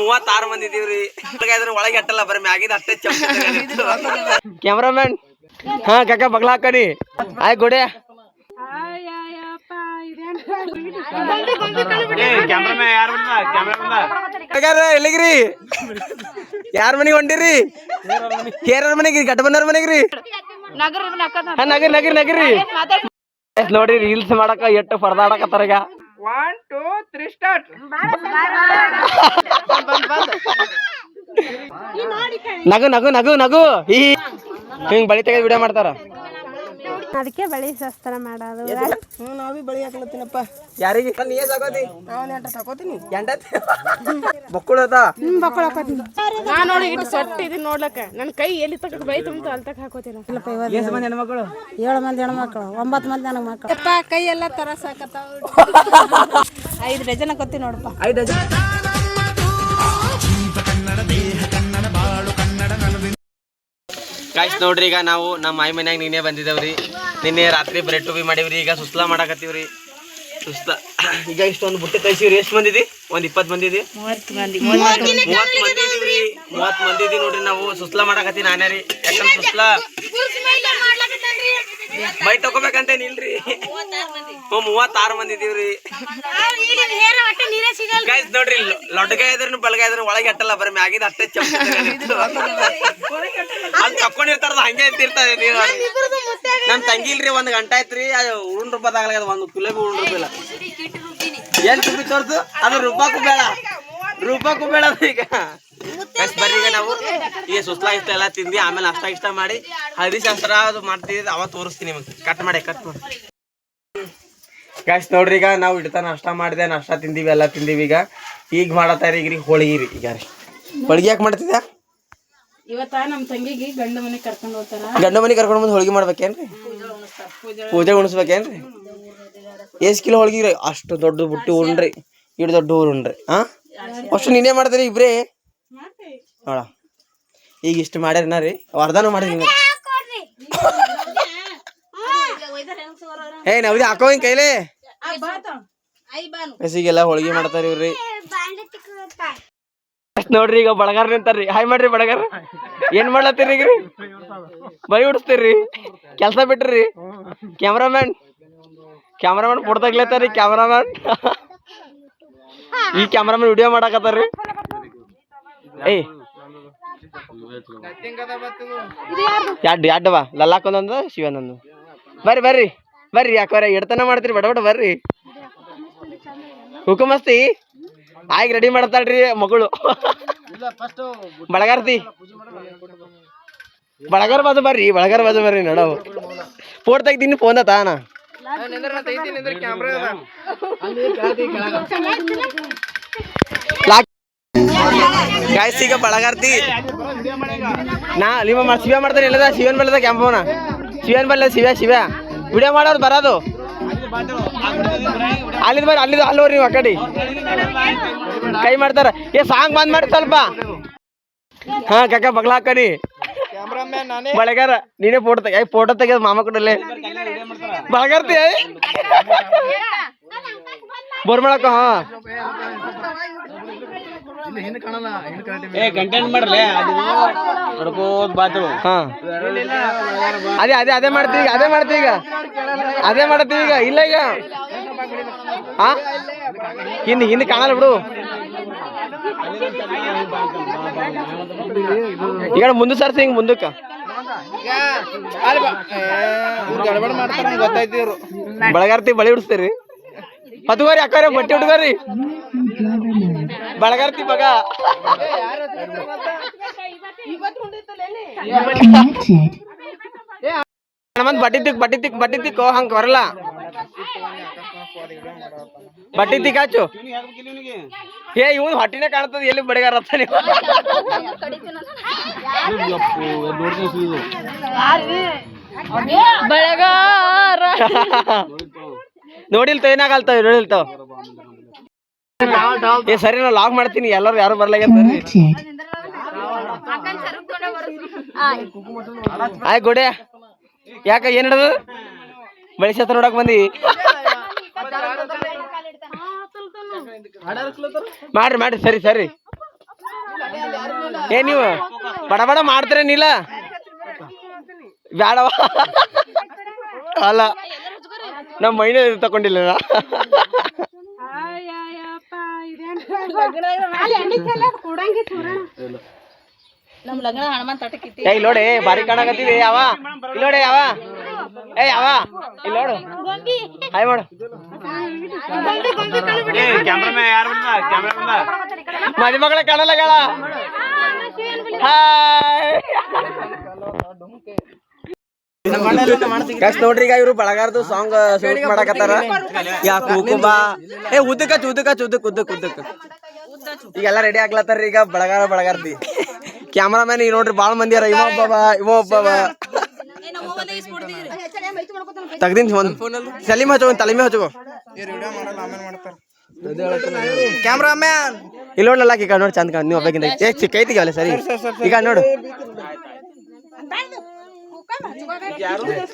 36 ಮಂದಿ ಇದೀವ್ರಿ. ಒಳಗೆ ಅಟ್ಟಲ್ಲ ಬರೀ ಮ್ಯಾಗಿದ ಅಷ್ಟೇ ಕ್ಯಾಮ್ರಾಮನ್. ಹಾ ಕಾಕ ಬಗ್ಲ ಹಾಕನಿ ಆಯ್ ಗೋಡೆ ಎಲ್ಲಿಗ್ರಿ ಯಾರ ಮನಿಗ್ ಹೊಂಟಿರಿ? ಕೇರಳ ಮನಿಗ್ರಿ ಗಟ್ಟ ಬಂದವ್ರ ಮನಿಗ್ರಿ ನಗರಿ ನಗರಿ ನಗರಿ ನೋಡ್ರಿ ರೀಲ್ಸ್ ಮಾಡಕ ಎಷ್ಟು ಪರದಾಡಕತ್ತಾರ ಈಗ. 1 2 3 ಸ್ಟಾರ್ಟ್. ನಗು ನಗು ನಗು ನಗು ಹಿಂಗ್ ಬಳಿ ತೆಗೆದು ವಿಡಿಯೋ ಮಾಡ್ತಾರ. ಅದಕ್ಕೆ ಬಳಿ ಶಾಸ್ತ್ರ ಮಾಡೋದು. ನಾವೀ ಬಳಿ ಹಾಕ್ಲತ್ತೀನಪ್ಪ. ಯಾರಿಗೆ ಬಕ್ಕುಳದ ಬಕ್ಕಳ ಹಾಕೋತೀನಿ ನಾ ನೋಡಿ ಇಟ್ಟು ಸೊಟ್ಟ ಇದನ್ನ ನೋಡ್ಲಕ್ಕ ನನ್ನ ಕೈ ಎಲ್ಲಿ ತಕ್ಕ ಬೈ ತುಂಬಿತು ಅಲ್ಲಿ ತಕ್ಕ ಹಾಕೋತಿಲ್ಲ. 7 ಮಂದಿ ಹೆಣ್ಮಕ್ಳು 7 ಮಂದಿ ಹೆಣ್ಮಕ್ಳು 9 ಮಂದಿ ನನ್ನ ಮಕ್ಕಳು. ಅಪ್ಪ ಕೈ ಎಲ್ಲ ತರಸಾಕತ್ತಾವ. 5 ಡಜನ್ ಹಾಕೋತೀನಿ ನೋಡಪ್ಪ. 5 ಡಜನ್. ಗಾಯ್ಸ್ ನೋಡ್ರಿ ಈಗ ನಾವು ನಮ್ಮ ಮಾಯಿ ಮನ್ಯಾಗ ನಿನ್ನೆ ಬಂದಿದ್ದೇವ್ರಿ. ನಿನ್ನೆ ರಾತ್ರಿ ಬ್ರೆಡ್ ಟೂಬಿ ಮಾಡೀವ್ರಿ. ಈಗ ಸುಸ್ಲಾ ಮಾಡಾಕತ್ತೀವ್ರಿ. ಸುಸ್ಲ ಈಗ ಇಷ್ಟೊಂದು ಬುಟ್ಟಿ ಕಳ್ಸಿವ್ರಿ. ಎಷ್ಟು ಮಂದಿ ಇದಿ? ಒಂದು 20 ಮಂದಿ ಇದಿ? 30 ಮಂದಿ ಇದೀವ್ರಿ. 30 ಮಂದಿ ಇದೀವಿ ನೋಡ್ರಿ. ನಾವು ಸುಸ್ಲಾ ಮಾಡಾಕತ್ತೀವಿ ನಾನೇ ರೀ. ಯಾಕಂದ್ರೆ ಸುಸ್ಲಾ ಬೈ ತಗೋಬೇಕಂತೇನಿ ಇಲ್ರಿ. 36 ಮಂದಿ ಇದೀವ್ರಿ. ಗೈಸ್ ನೋಡ್ರಿ ಲೊಡ್ಗಾಯ ಇದ್ರೂ ಬಲಗಾಯ ಇದ್ರೂ ಒಳಗೆ ಅಟ್ಟಲ್ಲ ಬರೀ ಮ್ಯಾಗಿದ ಅಷ್ಟೇ ಅಲ್ಲಿ ತಕೊಂಡಿರ್ತಾರದ ಹಂಗೆ ಇರ್ತಿರ್ತದೆ. ನಮ್ ತಂಗಿ ಇಲ್ರಿ 1 ಗಂಟೆ ಆಯ್ತ್ರಿ. ಉರುಣ್ ರೂಪಾಯಿದಾಗಲ್ಲ 1 ಕಿಲೋ ಬಿ ಉರುಣ್ ರೂಪಾಯಿಲ್ಲ. ಏನ್ ತುಂಬಿ ತೋರ್ಸು ಅದು ರೂಪಾಯಿಗೂ ಬೇಡ ಈಗ. ಬರ್ರಿ ಈಗ ನಾವು ಈಗ ಸುಸ್ಲಾ ಇಷ್ಟ ಎಲ್ಲ ತಿಂದಿ ಆಮೇಲೆ ನಾಷ್ಟ ಇಷ್ಟ ಮಾಡಿ ಹಳದಿ ಶಾಸ್ತ್ರ ಅದು ಮಾಡ್ತೀವಿ. ಅವ ತೋರಿಸ್ತೀನಿ ನಿಮಗೆ. ಕಟ್ ಮಾಡಿ ಗಾಯ್ಸ್ ನೋಡ್ರಿ ಈಗ ನಾವು ಇಡ್ತಾನ ನಾಷ್ಟ ಮಾಡಿದೆ. ನಾಷ್ಟ ತಿಂದೀವಿ ಎಲ್ಲ ತಿಂದೀವಿ. ಈಗ ಮಾಡತ್ತಾರ ಈಗ ರೀ ಹೋಳಿಗೆ ರೀ. ಈಗ ರೀ ಹೋಳಿಗೆ ಯಾಕೆ ಮಾಡ್ತಿದ್ಯಾ? ಇವತ್ತ ನಮ್ಮ ತಂಗಿಗೆ ಗಂಡ ಮನೆ ಕರ್ಕೊಂಡು ಹೋಗ್ತಾರ. ಗಂಡ ಮನೆ ಕರ್ಕೊಂಡು ಬಂದು ಹೋಳಿಗೆ ಮಾಡ್ಬೇಕೇನ್ರಿ? ಪೂಜೆ ಉಣಿಸ್ಬೇಕೇನ್ರಿ? ಎಷ್ಟು ಕಿಲೋ ಹೋಳಿಗೆ ರೀ? ಅಷ್ಟು ದೊಡ್ಡ ಬುಟ್ಟಿ ಉಣ್ರಿ. ಇಷ್ಟು ದೊಡ್ಡ ಉಣ್ರಿ. ಅಷ್ಟು ನೀನೇ ಮಾಡ್ತೀರಿ ಇಬ್ರೇ ನೋಡ. ಈಗ ಇಷ್ಟು ಮಾಡ್ಯಾರ ರೀ. ಅರ್ಧನೂ ಮಾಡಿದೀನಿ. ಏ ನವ್ದಿ ಹಾಕೋ ಹಿಂಗ್ ಕೈಲೇ. ಹಸಿಗೆಲ್ಲ ಹೋಳಿಗೆ ಮಾಡ್ತಾರ ಇವ್ರಿ. ನೋಡ್ರಿ ಈಗ ಬಳಗಾರ ನಿಂತಾರ್ರಿ. ಹಾಯ್ ಮಾಡ್ರಿ ಬಳಗಾರ. ಏನ್ ಮಾಡ್ಲತ್ತೀರಿ ಈಗ್ರಿ? ಬೈ ಉಡಿಸ್ತೀರಿ? ಕೆಲ್ಸ ಬಿಟ್ರಿ? ಕ್ಯಾಮ್ರಾಮನ್ ಫೋಟೋ ತೆಗ್ಲತ್ತಾರಿ. ಕ್ಯಾಮ್ರಾಮನ್ ಈ ಕ್ಯಾಮ್ರಾಮನ್ ವಿಡಿಯೋ ಮಾಡಾಕತ್ತಾರ್ರಿ. ಏಯ್ ಯಾಡ್ಡವಾ ಲಲ್ಲಾಕೊಂದೊಂದು ಶಿವನೊಂದು. ಬರ್ರಿ ಯಾಕೋರ ಎಡ್ತನ ಮಾಡ್ತೀರಿ ಬಡ ಬರ್ರಿ. ಹುಕುಮಸ್ತಿ ಆಯ್ಕೆ ರೆಡಿ ಮಾಡ್ತಾಳ್ರಿ ಮಗಳು. ಬಳಗಾರ ಬಾಜು ಬರ್ರಿ ನೋಡವು. ಫೋಟೋ ತೆಗ್ದೀನಿ ಫೋನ್ ತಾನ. ಗಾಯ್ಸ್ ಈಗ ಬಳಗಾರ್ತಿ ನಾ ನಿಮ್ಮ ಶಿವ ಮಾಡ್ತಾನೆ. ಇಲ್ಲದ ಶಿವನ್ ಬಲ್ಲದ ಕ್ಯಾಂಪೋನ ಶಿವನ್ ಬಲ್ಲ ಶಿವ ವಿಡಿಯೋ ಮಾಡೋರು ಬರೋದು ಅಲ್ಲಿದ್ ಬರ್ರಿ. ಅಲ್ಲೋರಿ ನೀವು ಆ ಕಡೆ ಕೈ ಮಾಡ್ತಾರ. ಸಾಂಗ್ ಬಂದ್ ಮಾಡಿ ಸ್ವಲ್ಪ. ಹಾ ಕಾಕ ಬಗ್ಲ ಹಾಕನಿ ಬಳಗಾರ. ನೀನೇ ಫೋಟೋ ತೆಗೆದು ಮಾಮ ಕೊಡಲ್ಲೇ ಬಳಗಾರ್ತಿ ಬೋರ್ ಮಾಡಕ. ಕಂಟೆಂಟ್ ಮಾಡ್ರಲೇ ಅದೇ ಮಾಡ್ತೀವಿ ಈಗ. ಇಲ್ಲ ಈಗ ಹಾ ಹಿಂದೆ ಕಾಣಲ್ಲ ಬಿಡು. ಈಗ ಮುಂದೆ ಸರ್ಸಿ ಹಿಂಗ್ ಮುಂದಕ್ಕ ಬಳಗಾರ್ತಿ ಬಳಿ ಉಡಿಸ್ತೀರಿ. ಹತ್ತುವರಿ ಅಕ್ಕಾರೆ ಬಟ್ಟೆ ಹುಡುಗರಿ ಬಳಗಾರ್ತಿ ಮಗ. ಬಟ್ಟಿ ತಿಕ್ಕೋ ಹಂಗ ಬರಲ್ಲ. ಬಟ್ಟಿ ತಿಕ್ಕಾಚು. ಇವ್ನು ಹೊಟ್ಟಿನೇ ಕಾಣ್ತದ. ಎಲ್ಲಿ ಬಡಿಗಾರ ಬಳಗಾರ ನೋಡಿಲ್ತ ಏನಾಗಲ್ತಾವ ನೋಡಿಲ್ತಾವ. ಸರಿ ನಾ ಲಾಗ್ ಮಾಡ್ತೀನಿ. ಎಲ್ಲರೂ ಯಾರು ಬರ್ಲಾಗ ಆಯ್ ಗೋಡೆ ಯಾಕ ಏನ್ ಹಿಡದು ಬಳಿ ಶಾಸ್ತ್ರ ನೋಡಕ್ ಬಂದಿ? ಮಾಡ್ರಿ ಸರಿ ಏ ನೀವು ಬಡ ಬಡ ಮಾಡ್ತೀರೇನಿಲ್ಲ ಬ್ಯಾಡವ ಅಲ್ಲ ನಮ್ಮ ಮೈನೇ ತಕೊಂಡಿಲ್ಲ ನಮ್ ಲಗ್ನ ಹನುಮಾನ್ ತಟಕಿತ್ತಿ ಏ ನೋಡಿ ಬಾರಿ ಕಾಣಕತ್ತೀವಿ ಯಾವ ಇಲ್ಲಿ ನೋಡಿ ಯಾವ ಏ ಯಾವ ಇಲ್ಲಿ ನೋಡು ಹಾಯ್ ಮಾಡು ಮದುಮಗಳ ಕಾಣಲ್ಲ ಗಳ ಹಾಯ್ ನೋಡ್ರಿ ಈಗ ಇವ್ರು ಬಳಗಾರದು ಸಾಂಗ್ ಶೂಟ್ ಮಾಡಕತ್ತಾರ ಯಾಕ ಕುಕುಂಬ ಏ ಉದ್ದಕ್ಕ ಉದ್ದಕ್ಕ ಈಗೆಲ್ಲ ರೆಡಿ ಆಗ್ಲತ್ತಾರ ಈಗ ಬಳಗಾರ್ದಿ ಕ್ಯಾಮ್ರಾಮನ್ ಈಗ ನೋಡ್ರಿ ಬಾಳ ಮಂದಿ ಅರ ಇವ ಒಬ್ಬವ ತೆಗ್ದಿನ್ ಒಂದ್ ಸಲೀಮ್ ಹಚ್ಚೋ ಒಂದ್ ತಲೆಮೆ ಹಚ್ಚೋ ಕ್ಯಾಮ್ರಾಮ್ಯಾನ್ ಇಲ್ಲಿ ನೋಡ್ಲಲ್ಲ ಈಗ ನೋಡಿ ಚಂದ ಕಾಣ ನೀವು ಒಬ್ಬಕಿಂತ ಏ ಚಿಕ್ಕ ಐತಿಗೆ ಅಲ್ಲ ಸರಿ ಈಗ ನೋಡು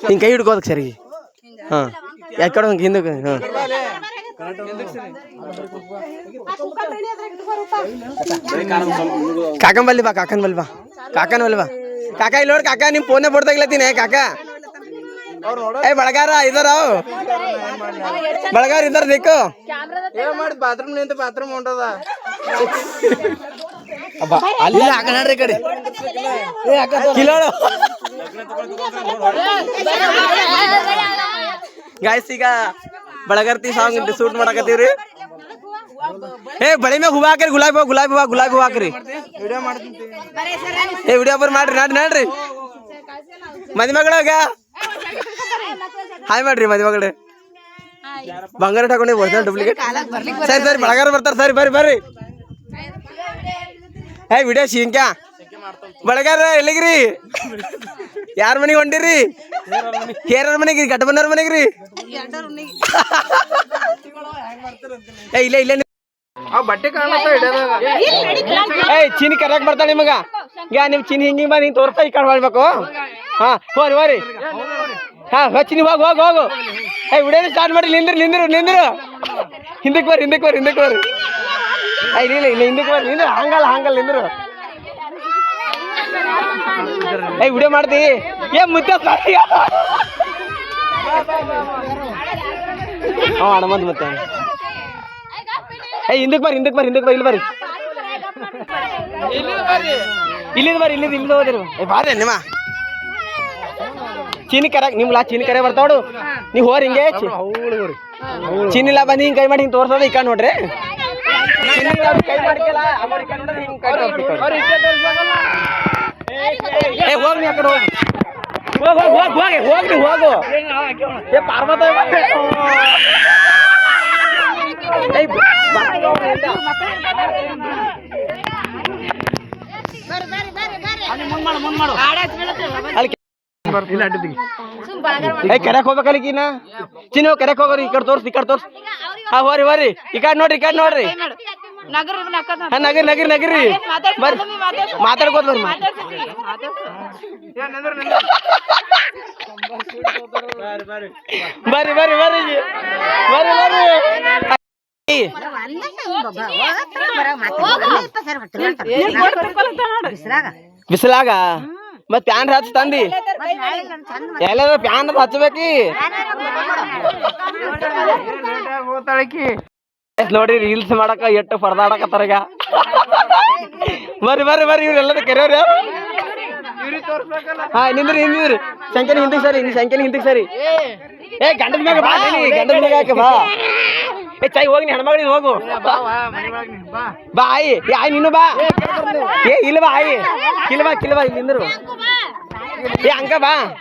ಹಿಂಗೆ ಕೈ ಹಿಡ್ಕೋದಕ್ಕೆ ಸರಿ ಹಾ ಯಾಕಡೆ ಹಂಗೆ ಹಿಂದಕ್ಕೆ ಹಾ ಕಾಕನ್ ಬಲ್ಲಿ ಬಾ ಕಾಕ ಇಲ್ಲಿ ನೋಡಿ ಕಾಕ ನಿಮ್ ಫೋನೇ ಫೋಟೋ ತೆಗಿಲತ್ತೀನಿ ಕಾಕ ಏ ಬಳಗಾರ ಇದಾರ ಬಳಗಾರ ಇದಾರ ದೇಕು ಬಾತ್ರೂಮ್ ನಿಂತ ಬಾತ್ರೂಮ್ ಹೊಂಟದ ಅಲ್ಲಿ ಹಾಕಣ್ರಿ ಕಡೆ ಗಾಯ್ಸ್ ಈಗ ಬಳಗರ್ತಿ ಸಾಂಗ್ ಶೂಟ್ ಮಾಡಕತ್ತೀವ್ರಿ ಏ ಬಳಿ ಮ್ಯಾಗ ಹೂವ ಹಾಕ್ರಿ ಗುಲಾಬಿ ಹೂವ ಹಾಕ್ರಿ ಏ ವಿಡಿಯೋ ಬರ್ ಮಾಡ್ರಿ ನೋಡ್ರಿ ಮದುಮಗಳಾಗ ಹಾಯ್ ಮಾಡ್ರಿ ಮದುಮಗಳೇ ಬಂಗಾರ ತಗೊಂಡಿ ಒರಿಜಿನಲ್ ಡೂಪ್ಲಿಕೇಟ್ ಸರಿ ಬಳಗಾರ ಬರ್ತಾರ ಸರಿ ಬರ್ರಿ ಏ ವಿಡಿಯೋ ಶಿಂಕ್ಯ ಬಳಗಾರ ಎಲ್ಲಿಗ್ರಿ ಯಾರ ಮನೆಗೆ ಹೊಂಟಿರಿ ಹೇರವ್ರ ಮನೆಗೆ ಗಟ್ಟ ಬಂದವ್ರ ಮನೆಗ್ರಿ ಏ ಇಲ್ಲ ಬಟ್ಟೆ ಏಯ್ ಚೀನಿ ಕರ್ಯಾಕ್ ಬರ್ತಾಳ ನಿಮಗ ಈಗ ನಿಮ್ ಚೀನಿ ಹಿಂಗಿ ಬಂದ್ ಹಿಂಗ್ ತೋರ್ಸ್ತಾ ಈ ಕಡೆ ಮಾಡ್ಬೇಕು ಹಾ ಹೋರಿ ಹಾ ಚೀನಿ ಹೋಗು ಏ ವಿಡಿಯೋನ ಸ್ಟಾರ್ಟ್ ಮಾಡಿ ನಿಂದ್ರು ಹಿಂದಕ್ಕೆ ಬರ್ರಿ ಇಲ್ಲ ಹಿಂದಕ್ಕೆ ಬರ್ರಿ ನಿಂದ್ರು ಹಂಗಲ್ಲ ನಿಂದ್ರು ಏ ವಿಡಿಯೋ ಮಾಡ್ತಿ ಏ ಮುದ್ದೆ ಹಣಮಂತ ಮತ್ತೆ ಏ ಹಿಂದಕ್ಕೆ ಬರ್ರಿ ಇಲ್ಲಿ ಬರ್ರಿ ಇಲ್ಲಿಂದ ಹೋದಿರು ಏ ಬಾರಿ ನಿಮ್ಮ ಚೀನಿ ಕರೆಕ್ ನಿಮ್ಲಾ ಚೀನಿ ಕರೆ ಬರ್ತಾವಡು ನೀವು ಹೋರಿ ಹಿಂಗೆ ಚೀನಿಲ್ಲ ಬಂದು ಹಿಂಗೆ ಕೈ ಮಾಡಿ ಹಿಂಗೆ ತೋರ್ಸೋದು ಈ ಕಡೆ ನೋಡ್ರಿ ಕೈ ಮಾಡಿಕಲ್ಲ ಏ ಹೋಗಿ ನೀ ಆ ಕಡೆ ಹೋಗು ಏ ಪಾರ್ವತ ಕೆರೆಕ್ ಹೋಗ್ಬೇಕಲ್ಲಿಕಿನ ಚಿನ್ನ ಕೆರೆಕ್ ಹೋಗ್ರಿ ಈ ಕಡೆ ತೋರ್ಸಿ ಹಾ ಹೋರಿ ಈ ಕಡೆ ನೋಡ್ರಿ ನಗರಿ ಮಾತಾಡ್ಕೋತ ಬರ್ರಿ ಬಿಸಿಲಾಗ ಮತ್ ಪ್ಯಾನ್ ಹಚ್ಚ ತಂದಿ ಎಲ್ಲ ಪ್ಯಾನ್ ಹಚ್ಚಬೇಕಿ ನೋಡ್ರಿ ರೀಲ್ಸ್ ಮಾಡಕ ಎಷ್ಟು ಪರದಾಡಕತ್ತಾರ ಈಗ ಬರ್ರಿ ಇವ್ರೆಲ್ಲದ ಕೆರೆಯವ್ರ ಹಾ ನಿಂದ್ರಿ ಸಂಖ್ಯೆನ ಹಿಂದಕ್ಕೆ ಸರಿ ಏ ಗಂಡದ ಮ್ಯಾಗ ಬಾ ಏ ಚೈ ಹೋಗಿ ಹೆಣ್ಮಗಳಿಗೆ ಹೋಗು ಬಾ ಆಯಿ ನೀನು ಬಾ ಏ ಇಲ್ಲ ಬಾ ಆಯಿ ಕಿಲ್ವಾ ಇಲ್ಲಿ ನಿಂದ್ರು ಏ ಅಂಕ ಬಾ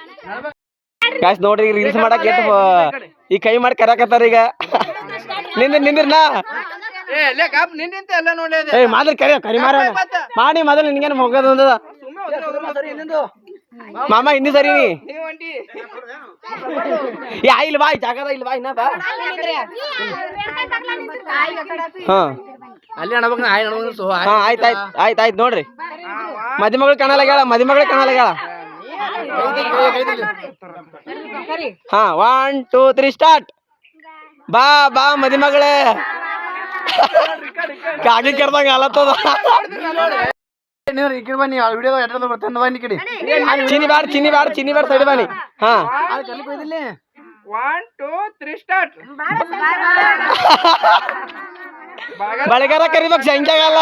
ಕಾಸ್ ನೋಡ್ರಿ ರೀಲ್ಸ್ ಮಾಡಕ್ ಎಷ್ಟು ಈ ಕೈ ಮಾಡಿ ಕರಾಕತ್ತಾರ ಈಗ ನಿಂದ್ರ ನಾ ಏ ಮಾದ್ರ ಕರಿ ಮಾಡಿ ಮೊದಲು ನಿನ್ಗೇನು ಹೋಗೋದು ಮಾಮ ಹಿಂದಿ ಸರಿ ಇಲ್ಲ ಬಾ ಜಾಗದ ಇಲ್ಲ ಬಾ ಇನ್ನ ಬಾ ಹಾ ಅಲ್ಲಿ ಆಯ್ತಾಯ್ತು ನೋಡ್ರಿ ಮದುಮಗಳು ಕಾಣಲಾಗ್ಯಾಳ ಹಾ 1 2 3 ಸ್ಟಾರ್ಟ್ ಬಾ ಮದುಮಗಳೇ ಕಾಗಿ ಕರ್ದಂಗ ಅಲತ್ತದ ಈ ಕಡೆ ಬನ್ನಿ ವಿಡಿಯೋ ಎಟ್ಟ ಬರ್ತಂದ ಬನ್ನಿ ಕಡೆ ಚಿನ್ನಿ ಬಾರ್ ಸೈಡ್ ಬನ್ನಿ ಹಾ 1 2 3 ಸ್ಟಾರ್ಟ್ ಬಳಗಾರ ಕರಿಬೇಕು ಸಂಖ್ಯಾಗಲ್ಲ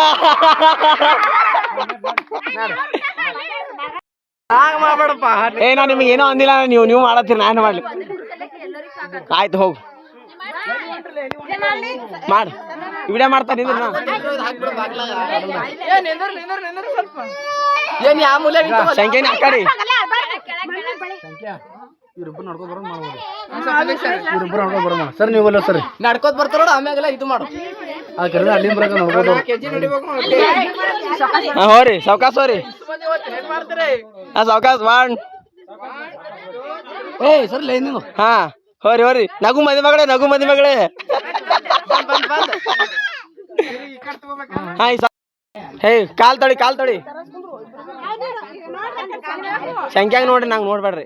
ಮಾಡ್ಬೇಡಪ್ಪ ಏ ನಾ ನಿಮ್ಗೆ ಏನೋ ಅಂದಿಲ್ಲ ನೀವು ಮಾಡತ್ತೀರಿ ನಾನು ಮಾಡ್ಲಿ ಆಯ್ತು ಹೋಗು ಮಾಡು ವಿಡಿಯೋ ಮಾಡ್ತಾ ನಿಂದ್ರ ಏನ್ ಯಾವ ಮೂಲೆ ಸಂಖ್ಯೆನ ಆ ಕಡೆ ಸರ್ ನೀವು ಬಲ್ಲ ಸರ್ ನಡ್ಕೋತ ಬರ್ತಾರ ಆಮ್ಯಾಗೆಲ್ಲ ಇದು ಮಾಡು ಅಲ್ಲಿ ನೋಡ್ಬೋದು ಹೋರಿ ಸಾವ್ಕಾಸ್ ಹೋರಿ ಸಾವ್ಕಾಸ್ ಮಾಡ್ ಏ ಸರ್ ಲೈ ನೀನು ಹಾ ಹೋರಿ ನಗು ಮದಿ ಮಗಳೇ ಹಾ ಹೇ ಕಾಲ್ ತೊಳಿ ಸಂಖ್ಯಾಗ ನೋಡ್ರಿ ನಂಗೆ ನೋಡ್ಬೇಡ್ರಿ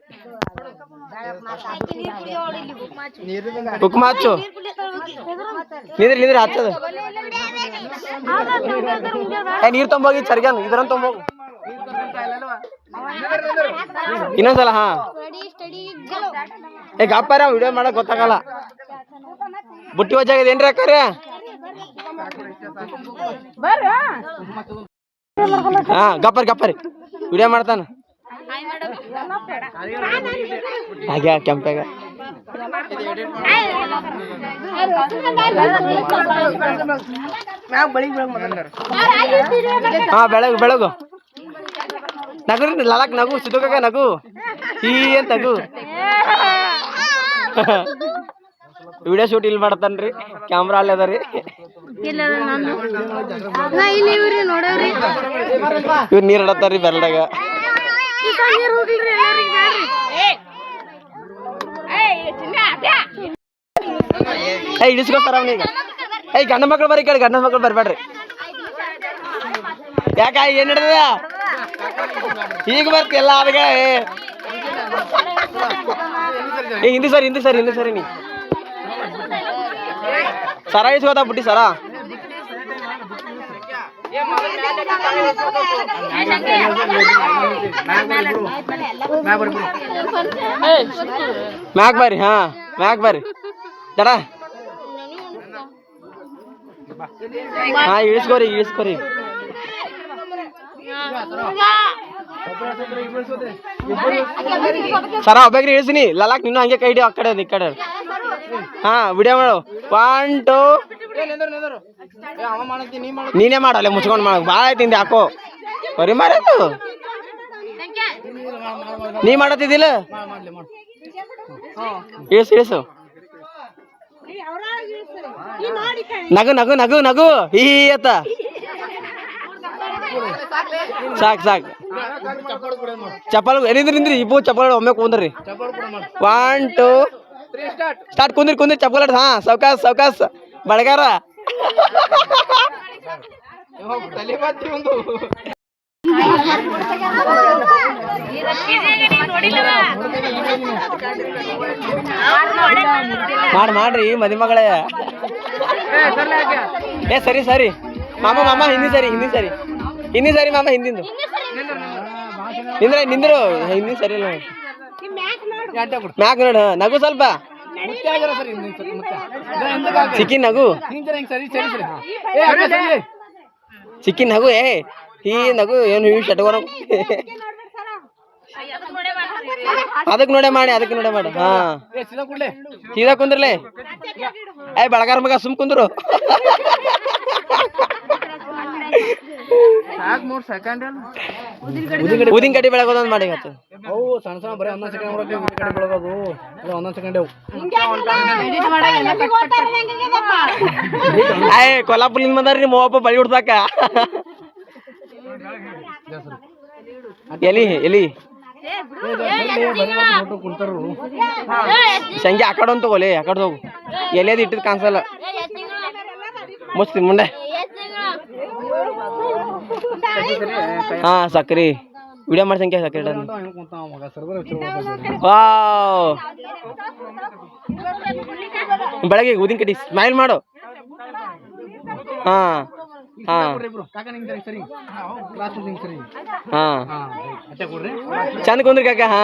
ಹುಕ್ಮ ಹಚ್ಚು ನಿಂದ್ರಿ ಹಚ್ಚದ ನೀರ್ ತೊಂಬೋಗಿ ಚರ್ಗ್ಯಾನ ಇದ್ರಂತ ತೊಂಬೋಗು ಇನ್ನೊಂದ್ಸಲ ಹಾ ಏ ಗಪ್ಪಾರ ವಿಡಿಯೋ ಮಾಡಕ್ ಗೊತ್ತಾಗಲ್ಲ ಬುಟ್ಟಿ ವಜ್ಜಾಗದ ಏನ್ರಿ ಅಕ್ಕಾರೆ ಹಾ ಗಪ್ಪರಿ ವಿಡಿಯೋ ಮಾಡ್ತಾನ ಹಾಗೆ ಕೆಂಪಾಗ ಹಾ ಬೆಳಗು ನಗು ಲಲಾಕ್ ನಗು ಸಿದ್ದುಕಾಗ ನಗು ಈ ಅಂತ ನಗು ವಿಡಿಯೋ ಶೂಟ್ ಇಲ್ಲಿ ಮಾಡ್ತಾನ್ರಿ ಕ್ಯಾಮ್ರಾ ಅಲ್ಲೇ ಅದ ರೀ ಇವ್ರು ನೀರ್ ಇಡತ್ತಾರ್ರಿ ಬೆರಳಾಗ ಏ ಇಡಿಸ್ಕೊತಾರ ಅವನೀಗ ಏಯ್ ಗಂಡ ಮಕ್ಳು ಬರ್ರಿ ಕೇಳಿ ಗಂಡ ಮಕ್ಳು ಬರ್ಬೇಡ್ರಿ ಯಾಕ ಏನ್ ಹಿಡ್ದ ಈಗ ಬರ್ತಿಲ್ಲ ಅದಕ್ಕೆ ಹಿಂದಿ ಸರಿ ನೀ ಸರ ಇಸ್ಕೋತಾ ಬಿಟ್ಟಿ ಸರ ಮ್ಯಾಕ್ ಬರ್ರಿ ಹಾ ಮ್ಯಾಕ್ ಬರ್ರಿ ಜಡ ಹಾ ಇಳಿಸ್ಕೋರಿ ಸರ ಒಬ್ಬಗ್ರಿ ಇಳಿಸಿನಿ ಲಲಾಕ್ ನೀನು ಹಂಗೆ ಕೈ ಹಿಡಿಯೋ ಆ ಕಡೆ ಈ ಕಡೆ ಹಾ ವಿಡಿಯೋ ಮಾಡು 1 2 ನೀನೇ ಮಾಡಲ್ಲ ಮುಚ್ಕೊಂಡು ಮಾಡ ಭಾಳ ಐತಿಂದ ಯಾಕೋ ಬರೀ ಮಾರೇನು ನೀ ಮಾಡತ್ತಿದ್ದಿಲ್ಲ ಇಳಿಸು ನಗು ಹೀ ಅತ್ತ ಸಾಕು ಚಪ್ಪಲ್ ನಿಂದ್ರಿ ಇಬ್ಬು ಚಪ್ಪಲ್ ಒಮ್ಮೆ ಕುಂದ್ರಿ 1 2 ಸ್ಟಾರ್ಟ್ ಕುಂದ್ರಿ ಚಪ್ಪಲ್ ಹಾ ಸಾವ್ಕಾಸ್ ಬಳಗಾರ ಮಾಡ್ರಿ ಮದಿಮಗಳೇ ಏ ಸರಿ ಮಾಮ ಹಿಂದಿ ಸರಿ ಮಾಮ ಹಿಂದಿಂದು ನಿಂದ್ರು ಹಿಂದಿ ಸರಿ ಇಲ್ಲ ಮ್ಯಾಕ್ ನೋಡ ನಗು ಸ್ವಲ್ಪ ಚಿಕ್ಕಿ ನಗು ಈ ನಗು ಏನು ಶಟಗೋರ ಅದಕ್ಕೆ ನೋಡೇ ಮಾಡಿ ಹಾ ಸೀದಾ ಕುಂದ್ರಲೆ ಏ ಬಳಗಾರ ಮಗ ಸುಮ್ ಕುಂದ್ರು ಉದಿನ ಕಡ್ಡಿ ಬೆಳಗೋದ್ ಮಾಡಿ ಅವು ಸಣ್ಣ ಬರೀ 11 ಸೆಕೆಂಡ್ ಬೆಳಗೋದು 11 ಸೆಕೆಂಡ್ ಏ ಕೊಲ್ಲಾಪುರ್ಲಿಂದ ಬಂದಾರ್ರಿ ಮೋವಪ್ಪ ಬಳಿ ಹುಡ್ದಾಕ ಎಲಿ ಸಂಜೆ ಆ ಕಡೆ ಅಂತ ತಗೋಲಿ ಆ ಕಡೆ ಹೋಗು ಎಲೆದು ಇಟ್ಟಿದ್ ಕಾಣಿಸಲ್ಲ ಮುಚ್ತೀನಿ ಮುಂದೆ ಹಾ ಸಕ್ರಿ ವಿಡಿಯೋ ಮಾಡಿ ಸಂಖ್ಯೆ ಸಕ್ರಿ ಬೆಳಗ್ಗೆ ಉದಿನ ಕಟ್ಟಿ ಸ್ಮೈಲ್ ಮಾಡು ಹಾ ಹಾ ಹಾ ಚಂದ ಕುಂದ್ರಿ ಕಾಕ ಹಾ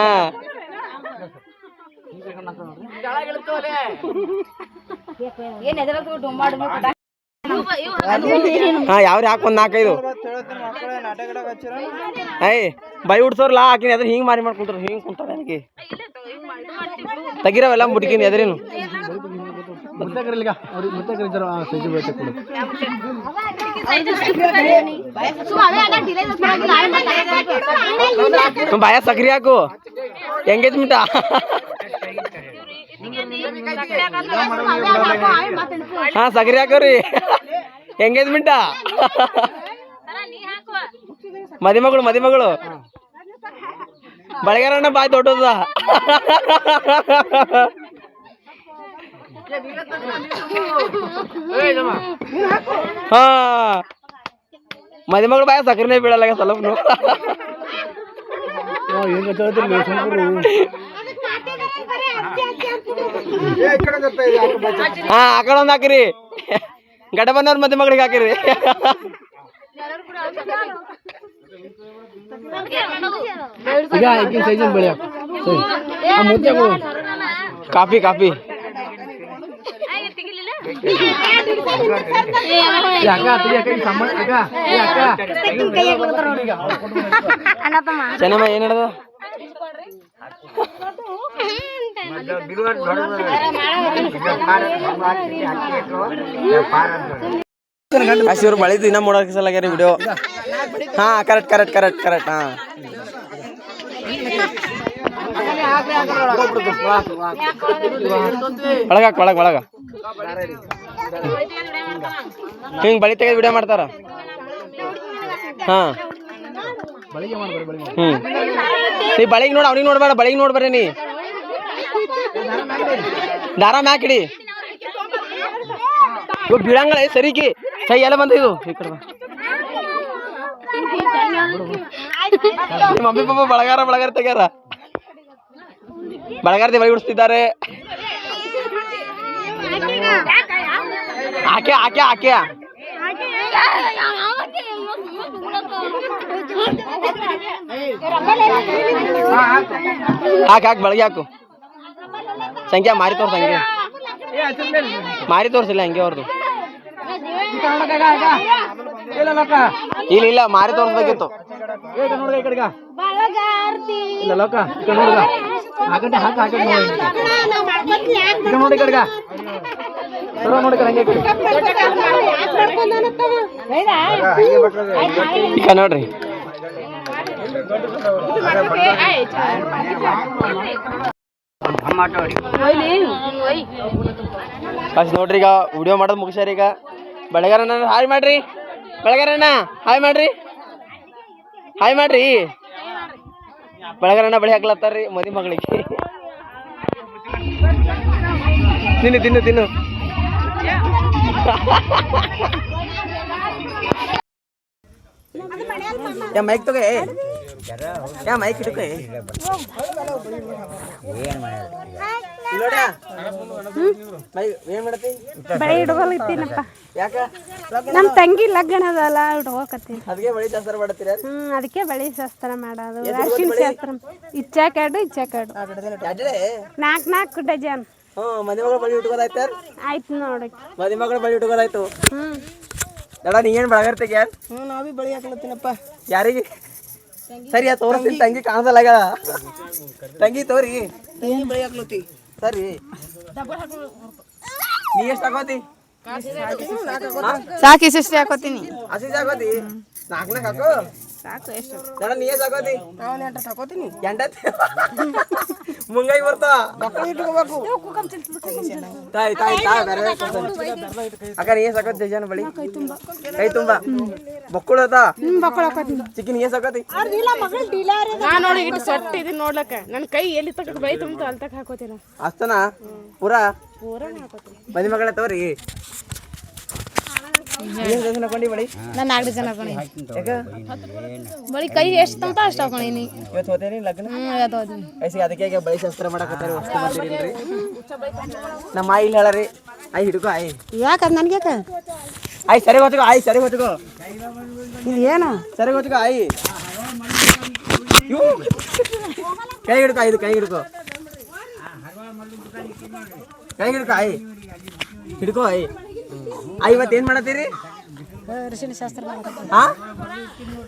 ಹಾ ಯಾವ್ರಿ ಹಾಕ್ ಒಂದ್ 4-5 ಅಯ್ಯ ಬೈ ಉಡ್ಸೋರ್ಲಾ ಆಕಿನ ಎದ್ರ ಹಿಂಗ್ ಮಾರಿ ಮಾಡ್ಕೊಂತಾರ ಹಿಂಗ್ ಕುಂತಾರ ನನಗೆ ತೆಗಿರವೆಲ್ಲ ಮುಟ್ಕಿನ ಎದ್ರೇನು ಬಾಯ ಸಕ್ರಿ ಹಾಕು ಎಂಗೇಜ್ಮೆಂಟ್ ಹಾ ಸಕ್ರಿ ಹಾಕೋರಿ ಎಂಗೇಜ್ಮೆಂಟ ಮದಿಮಗಳು ಬಳಗಾರಣ್ಣ ಬಾಯ್ ದೊಡ್ಡದ ಹಾ ಮದಿಮಗಳು ಬಾಯ ಸಕ್ರಿನೇ ಬೀಳಲ್ಲ ಸ್ವಲ್ಪ ಹಾ ಆ ಕಡೆ ಒಂದ್ ಹಾಕಿರಿ ಗಡ ಬಂದವ್ರ ಮದಿಮಗಳಿಗೆ ಹಾಕಿರಿ ಕಾಫಿ ಚೆನ್ನಮ್ಮ ಏನ್ ಹೇಳದ ಇವ್ರು ಬಳಿದು ಇನ್ನ ಮಾಡೋಕ್ಸಲಾಗ್ಯಾರ ವಿಡಿಯೋ ಹಾ ಕರೆಕ್ಟ್ ಹಾ ಒಳಗ ಹಿಂಗ್ ಬಳಿ ತೆಗೆದು ವಿಡಿಯೋ ಮಾಡ್ತಾರ ಹಾ ನೀ ಬಳಿಗ್ ನೋಡ ಅವ್ನಿಗೆ ನೋಡ್ಬೇಡ ಬಳಿಗ್ ನೋಡ್ಬರ್ರಿ ನೀ ದಾರ ಮ್ಯಾಕಿಡಿ ಬೀಳಂಗಳ ಸರಿಗೆ ಸೈ ಎಲ್ಲ ಬಂದ ಇದು ಈ ಕಡೆ ಮಮ್ಮಿ ಪಾಪ ಬಳಗಾರ ತೆಗ್ಯಾರ ಬಳಗಾರದಿ ಬಳಿ ಉಡಿಸ್ತಿದ್ದಾರೆ ಆಕೆ ಹಾಕ್ ಬಳಗೆ ಹಾಕು ಸಂಖ್ಯಾ ಮಾರಿ ತೋರ್ಸಿಲ್ಲ ಹಂಗೆ ಅವ್ರದ್ದು ಇಲ್ಲ ಮಾರಿ ತೋರ್ಸ್ಬೇಕಿತ್ತು ನೋಡ್ರಿ ಅಷ್ಟ್ ನೋಡ್ರಿ ಈಗ ವಿಡಿಯೋ ಮಾಡೋದು ಮುಗಿಸ್ಯಾರ ಈಗ ಬೆಳಗಾರಣ್ಣ ಹಾಯ್ ಮಾಡ್ರಿ ಬೆಳಗಾರಣ್ಣ ಬಳಿ ಹಾಕ್ಲತ್ತಾರ್ರಿ ಮದಿ ಮಗಳಿಗೆ ತಿನ್ನು ಮೈಕ್ ತಗೋ ಮೈಕ್ ಹಿಡ್ಕೊ ಬಳಿ ಇಟ್ಕೊಳತ್ತೀನಪ್ಪ ನಮ್ ತಂಗಿ ಲಗ್ನ ಅದಲ್ಲ ಇಟ್ಕೋಕತ್ತೀನಿ ಅದಕ್ಕೆ ಬಳಿ ಶಾಸ್ತ್ರ ಮಾಡತ್ತೀರ ಅದಕ್ಕೆ ಬಳಿ ಶಾಸ್ತ್ರ ಮಾಡೋದು ಅರ್ಶಿನ ಶಾಸ್ತ್ರ ಇಚ್ಚಾಕಾಡು 4 ಡಜನ್ ಮದಿಮಗಳು ಬಳಿ ಇಟ್ಕೋದಾಯ್ತ ಆಯ್ತು ನೋಡಿ ಮದಿಮಗಳು ಬಳಿ ಇಟ್ಕೋದಾಯ್ತು ದಡ ನೀ ಏನ್ ಬಳಗಾರ ತೆಗ್ಯ ನಾವೀ ಬಳಿ ಹಾಕ್ಲತ್ತೀನಪ್ಪ ಯಾರಿಗೆ ಸರಿ ತೋರಿಸ್ತೀನಿ ತಂಗಿ ಕಾಣದಲ್ಲ ತಂಗಿ ತೋರಿ ಬಳಿ ಹಾಕ್ಲತ್ತಿ ಸರಿ ನೀ ಎಷ್ಟು ಹಾಕೋತಿ ಸಾಕಿ ಸಿಸ್ಟಿ ಹಾಕೋತೀನಿ ಹಸಿ ಹಾಕೋತಿ 4 ಹಾಕೋ ಸಾಕು ಎಷ್ಟು ದಡ ನೀ ಎಷ್ಟು ಹಾಕೋತಿ ನಾನು 8 ಹಾಕೋತೀನಿ ಮುಂಗೈ ಬರ್ತಾವ ಇಟ್ಕೋಬೇಕು ಅಕ್ಕ ನೀ ಎಷ್ಟು ಹಾಕೋತಿ ಜನ ಬಳಿ ಕೈ ತುಂಬಾ ಬಕ್ಕುಳ ಚಿಕನ್ ನೀ ಎಷ್ಟು ಹಾಕೋತಿ ನಾ ನೋಡಿ ಇಟ್ಟು ಸೊಟ್ಟ ಇದನ್ನ ನೋಡ್ಲಕ್ಕ ನನ್ನ ಕೈ ಎಲ್ಲಿ ತಕ್ಕ ಬೈ ತುಂಬ ಅಲ್ಲಿ ತಕ್ಕ ಹಾಕೋತಿಲ್ಲ ಅಷ್ಟನಾ ಪೂರಾ ಹಾಕೋತೀನಿ ಮದಿ ಮಗಳ ತೋರಿ ಹಾಕೊಂಡಿ ಬಳಿ ನಾನು 4 ಜನ ಹಾಕೊಂಡಿ ಬಳಿ ಕೈ ಎಷ್ಟು ತಂತ ಅಷ್ಟು ಹಾಕೊಂಡಿನಿ ಇವತ್ತು ಹೋತೇನಿ ಲಗ್ನ ಅದಕ್ಕೆ ಬಳಿ ಶಾಸ್ತ್ರ ಮಾಡಕತ್ತಾರ ವಸ್ತು ಬಂದಿರಿಲ್ರಿ ನಮ್ಮ ಇಲ್ಲಿ ಹೇಳರಿ ಹಿಡ್ಕೊ ಯಾಕ ನನ್ಗೆ ಆಯ್ ಸರಿ ಹೊಚ್ಕೋ ಆಯ್ ಸರಿ ಹೊಚ್ಕೋ ಇದು ಏನು ಸರಿ ಹೊಚ್ಕೋ ಆಯ್ ಕೈ ಹಿಡ್ಕೊ ಇದು ಕೈ ಹಿಡ್ಕೊ ಕೈ ಹಿಡ್ಕೊ ಆಯ್ ಹಿಡ್ಕೋ ಆಯ್ ಆಯ್ ಇವತ್ತೇನ್ ಮಾಡತ್ತೀರಿ ಅರಿಶಿಣ ಶಾಸ್ತ್ರ ಮಾಡಕತ್ತೀವಿ ಹಾ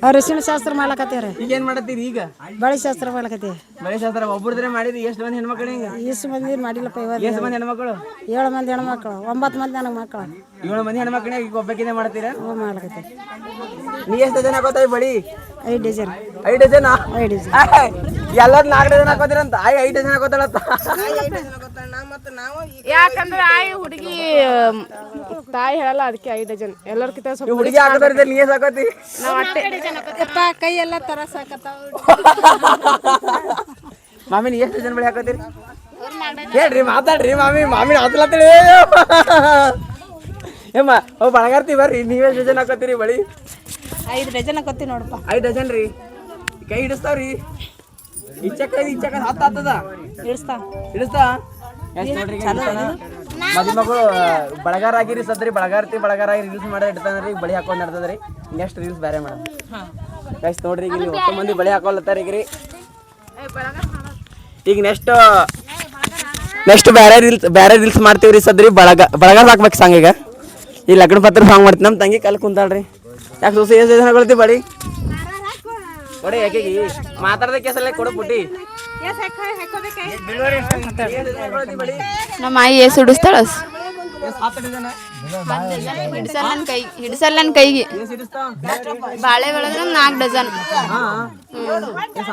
ಅರಿಶಿಣ ಶಾಸ್ತ್ರ ಮಾಡ್ಲಕತ್ತೀವ್ರಿ ಈಗ ಏನ್ ಮಾಡತ್ತೀರಿ ಈಗ ಬಳಿ ಶಾಸ್ತ್ರ ಮಾಡ್ಲಕತ್ತೀವಿ ಬಳೆ ಶಾಸ್ತ್ರ ಒಬ್ಬರದ್ರೆ ಮಾಡಿದ್ರಿ ಎಷ್ಟು ಮಂದಿ ಹೆಣ್ಮಕ್ಳು ಹಿಂಗ ಇಷ್ಟು ಮಂದಿ ಮಾಡಿಲ್ಲಪ್ಪ ಇವತ್ತು ಎಷ್ಟು ಮಂದಿ ಹೆಣ್ಮಕ್ಳು 7 ಮಂದಿ ಹೆಣ್ಮಕ್ಳು 9 ಮಂದಿ ನನಗೆ ಮಕ್ಕಳು 7 ಮಂದಿ ಹೆಣ್ಮಕ್ಳನ್ನ ಈಗ ಒಬ್ಬಕಿಂದ ಮಾಡ್ತೀರಾ ಮಾಡ್ಲಕತ್ತೀವಿ ನೀ ಎಷ್ಟು ಜನ ಹಾಕೋತಾಯಿ ಬಳಿ 5 ಡಜನ್ 5 ಡಜನ್ 5 ಡಜನ್ ಎಲ್ಲರೂ 4 ಡಜನ್ ಹಾಕೋತೀರಂತ ಆಯ್ 5 ಡಜನ್ ಹಾಕೋತಾಳತ್ತ ಯಾಕಂದ್ರೆ ಆಯ್ ಹುಡುಗಿ ತಾಯಿ ಹೇಳಲ್ಲ ಅದಕ್ಕೆ 5 ಡಜನ್ ಎಲ್ಲರ್ಕಿಂತ ಈ ಸ್ವಲ್ಪ ಹುಡುಗಿ ಹಾಕೋತಾರ ನೀ ಎಷ್ಟು ಹಾಕೋತಿ ನಾವ್ ಅಟ್ಟೆ ಯಪ್ಪ ಕೈ ಎಲ್ಲ ತರಸಾಕತ್ತಾವ ಮಾಮಿ ನೀ ಎಷ್ಟು ಡಜನ್ ಬಳಿ ಹಾಕೋತೀರಿ ಹೇಳ್ರಿ ಮಾತಾಡ್ರಿ ಮಾಮಿ ಹಾಕ್ಲತ್ತೇಳಿ ಏಮ್ಮ ಓ ಬಳಗಾರ್ತಿ ಬರ್ರಿ ನೀವ್ ಎಷ್ಟು ಡಜನ್ ಹಾಕೋತೀರಿ ಬಳಿ 5 ಡಜನ್ ಹಾಕೋತೀವಿ ನೋಡಪ್ಪ 5 ಡಜನ್ ರೀ ಕೈ ಹಿಡಿಸ್ತಾವ್ರಿ ಇಚ್ಚಕ್ಕ 10 ಹತ್ತದ ಇಳಿಸ್ತಾ ಹಿಡಿಸ್ತಾ ಎಷ್ಟು ನೋಡ್ರಿ ಮದಿ ಮಗಳು ಬಳಗಾರ ಆಗಿರಿ ಸದ್ರಿ ಬಳಗಾರ ಆಗಿ ರೀಲ್ಸ್ ಮಾಡಿ ಇಡ್ತಾನ್ರಿ ಬಳಿ ಹಾಕೊಂಡ್ ನಡ್ತದ್ರಿ ನೆಕ್ಸ್ಟ್ ರೀಲ್ಸ್ ಬೇರೆ ಮಾಡೋದು ಗೈಸ್ ನೋಡ್ರಿ ಈಗ ನೀವು 10 ಮಂದಿ ಬಳಿ ಹಾಕೊಳತ್ತಾರ ಈಗ ರೀ ಈಗ ನೆಕ್ಸ್ಟ್ ಬೇರೆ ರೀಲ್ಸ್ ಮಾಡ್ತೀವ್ರಿ ಸದ್ರಿ ಬಳಗಾರ ಹಾಕ್ಬೇಕು ಸಾಂಗ್ ಈಗ ಈ ಲಗ್ನ ಪತ್ರ ಸಾಂಗ್ ಮಾಡ್ತೀನಿ ನಮ್ಮ ತಂಗಿ ಕಲ್ ಕುಂತಾಳ್ರಿ ಯಾಕೆ ಸೊಸೆ ಎಷ್ಟು ಜನ ಕೊಡ್ತೀವಿ ಬಡಿ ಕೊಡಿ ಯಾಕೆಗಿ ಮಾತಾಡ್ದೆ ಕೇಸಲ್ಲೇ ಕೊಡು ಪುಟ್ಟಿ ನಮ್ಮ ಆಯಿ ಏಸ್ ಹಿಡಿಸ್ತಾಳ ಹಿಡಿಸಲ್ಲ ನನ್ನ ಕೈಗೆ ಬಾಳೆ ಬೆಳೆದ್ರೆ 4 ಡಜನ್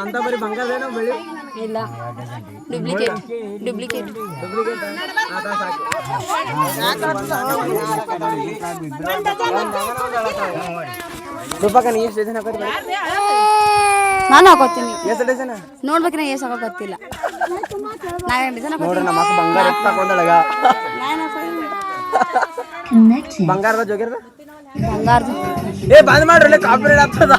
ಅಂತ ಬರೀ ಬಂಗಾರದೇನೋ ಬೆಳಿ ಇಲ್ಲ ಡುಪ್ಲಿಕೇಟ್ ರೂಪಾಕ ನೀ ಎಷ್ಟು ಜನ ಹಾಕೋತಿ ನಾನು ಹಾಕೋತೀನಿ ಎಷ್ಟು ಡಜನ್ ನೋಡ್ಬೇಕ್ರಿ ನಾ ಏಸ್ ಹಾಕೋ ಗೊತ್ತಿಲ್ಲ 4 ಡಜನ್ ನೋಡ್ರಿ ನಮ್ಮ ಅಕ್ಕ ಬಂಗಾರ ಎಷ್ಟು ಹಾಕೊಂಡಳಗ ಬಂಗಾರದ ಜೋಗಿರದ ಬಂಗಾರದು ಏ ಬಂದ್ ಮಾಡ್ರಿ ಕಾಪಿ ಆಗ್ತದ